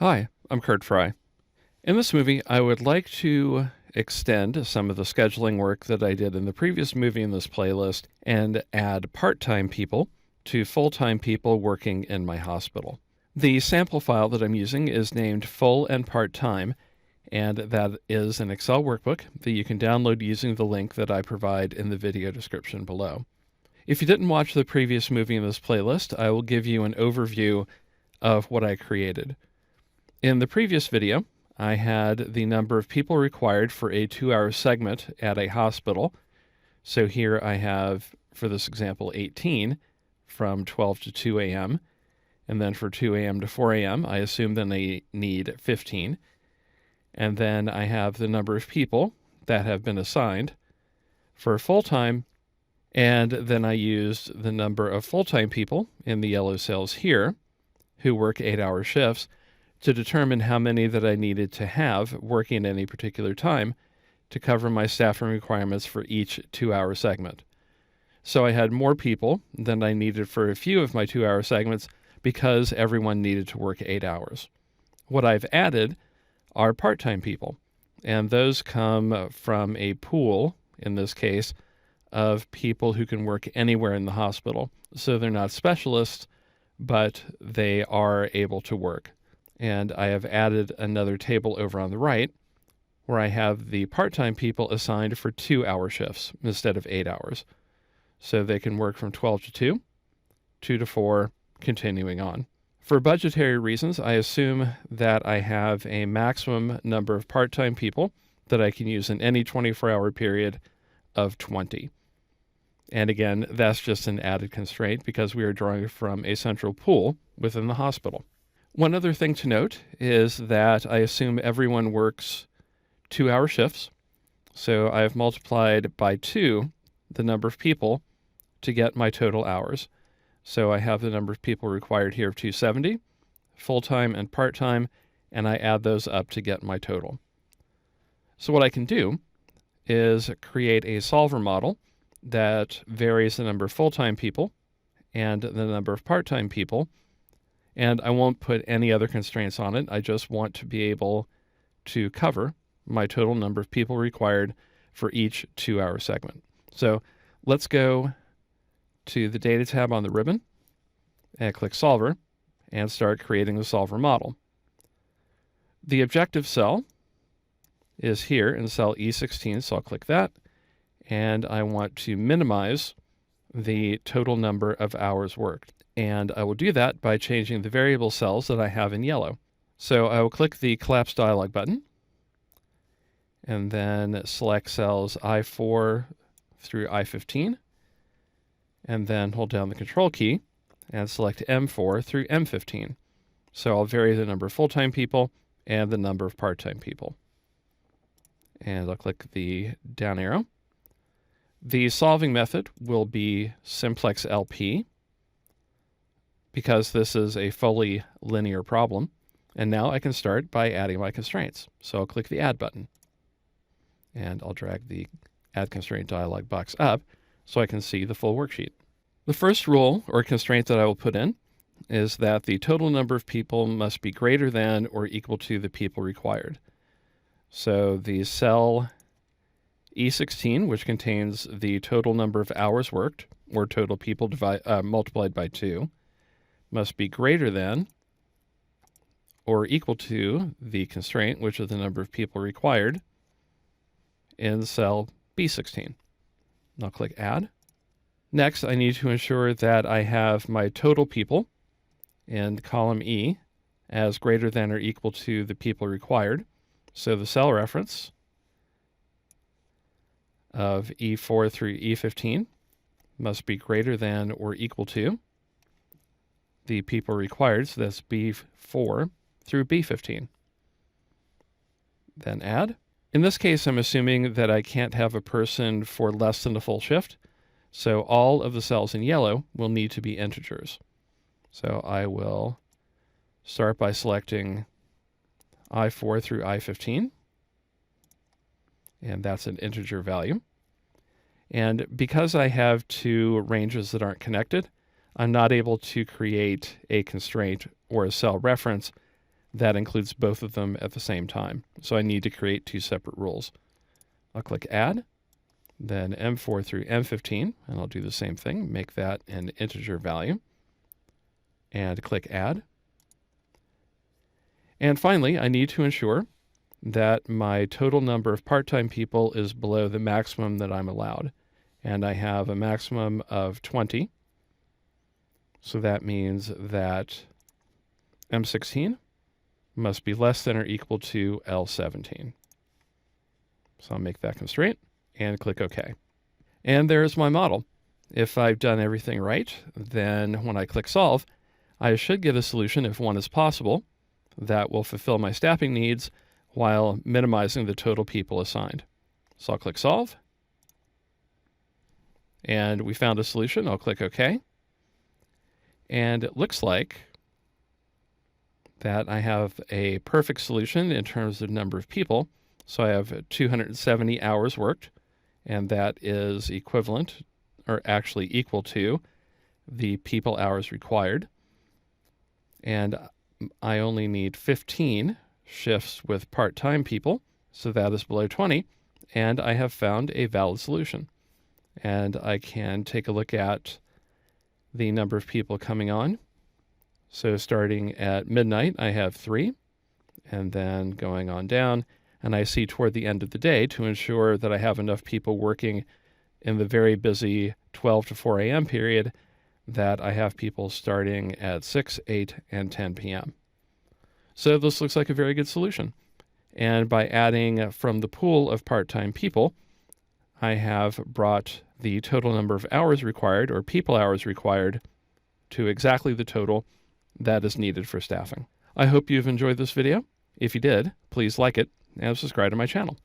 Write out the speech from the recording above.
Hi, I'm Curt Frye. In this movie, I would like to extend some of the scheduling work that I did in the previous movie in this playlist and add part-time people to full-time people working in my hospital. The sample file that I'm using is named Full and Part-Time, and that is an Excel workbook that you can download using the link that I provide in the video description below. If you didn't watch the previous movie in this playlist, I will give you an overview of what I created. In the previous video, I had the number of people required for a 2-hour segment at a hospital. So here I have, for this example, 18 from 12 to 2 a.m. And then for 2 a.m. to 4 a.m., I assume then they need 15. And then I have the number of people that have been assigned for full-time. And then I used the number of full-time people in the yellow cells here who work 8-hour shifts to determine how many that I needed to have working at any particular time to cover my staffing requirements for each 2-hour segment. So I had more people than I needed for a few of my 2-hour segments because everyone needed to work 8 hours. What I've added are part-time people, and those come from a pool, in this case, of people who can work anywhere in the hospital. So they're not specialists, but they are able to work. And I have added another table over on the right where I have the part-time people assigned for 2-hour shifts instead of 8 hours. So they can work from 12 to 2, 2 to 4, continuing on. For budgetary reasons, I assume that I have a maximum number of part-time people that I can use in any 24-hour period of 20. And again, that's just an added constraint because we are drawing from a central pool within the hospital. One other thing to note is that I assume everyone works 2-hour shifts. So I have multiplied by 2 the number of people to get my total hours. So I have the number of people required here of 270, full-time and part-time, and I add those up to get my total. So what I can do is create a solver model that varies the number of full-time people and the number of part-time people. And I won't put any other constraints on it. I just want to be able to cover my total number of people required for each 2-hour segment. So let's go to the Data tab on the ribbon and click Solver and start creating the solver model. The objective cell is here in cell E16, so I'll click that. And I want to minimize the total number of hours worked. And I will do that by changing the variable cells that I have in yellow. So I will click the Collapse Dialog button, and then select cells I4 through I15, and then hold down the Control key and select M4 through M15. So I'll vary the number of full-time people and the number of part-time people. And I'll click the down arrow. The solving method will be simplex LP, because this is a fully linear problem. And now I can start by adding my constraints. So I'll click the Add button. And I'll drag the Add Constraint dialog box up so I can see the full worksheet. The first rule or constraint that I will put in is that the total number of people must be greater than or equal to the people required. So the cell E16, which contains the total number of hours worked, or total people multiplied by 2, must be greater than or equal to the constraint, which is the number of people required, in cell B16. I'll click Add. Next, I need to ensure that I have my total people in column E as greater than or equal to the people required. So the cell reference of E4 through E15 must be greater than or equal to the people required, so that's B4 through B15. Then Add. In this case, I'm assuming that I can't have a person for less than a full shift, so all of the cells in yellow will need to be integers. So I will start by selecting I4 through I15, and that's an integer value. And because I have 2 ranges that aren't connected, I'm not able to create a constraint or a cell reference that includes both of them at the same time. So I need to create two separate rules. I'll click Add, then M4 through M15, and I'll do the same thing, make that an integer value, and click Add. And finally, I need to ensure that my total number of part-time people is below the maximum that I'm allowed. And I have a maximum of 20. So that means that M16 must be less than or equal to L17. So I'll make that constraint and click OK. And there's my model. If I've done everything right, then when I click Solve, I should get a solution, if one is possible, that will fulfill my staffing needs while minimizing the total people assigned. So I'll click Solve. And we found a solution. I'll click OK. And it looks like that I have a perfect solution in terms of number of people. So I have 270 hours worked, and that is equivalent, or actually equal to, the people hours required. And I only need 15 shifts with part-time people, so that is below 20, and I have found a valid solution. And I can take a look at the number of people coming on. So starting at midnight, I have 3, and then going on down, and I see toward the end of the day, to ensure that I have enough people working in the very busy 12 to 4 a.m. period, that I have people starting at 6, 8, and 10 p.m. So this looks like a very good solution. And by adding from the pool of part-time people, I have brought the total number of hours required, or people hours required, to exactly the total that is needed for staffing. I hope you've enjoyed this video. If you did, please like it and subscribe to my channel.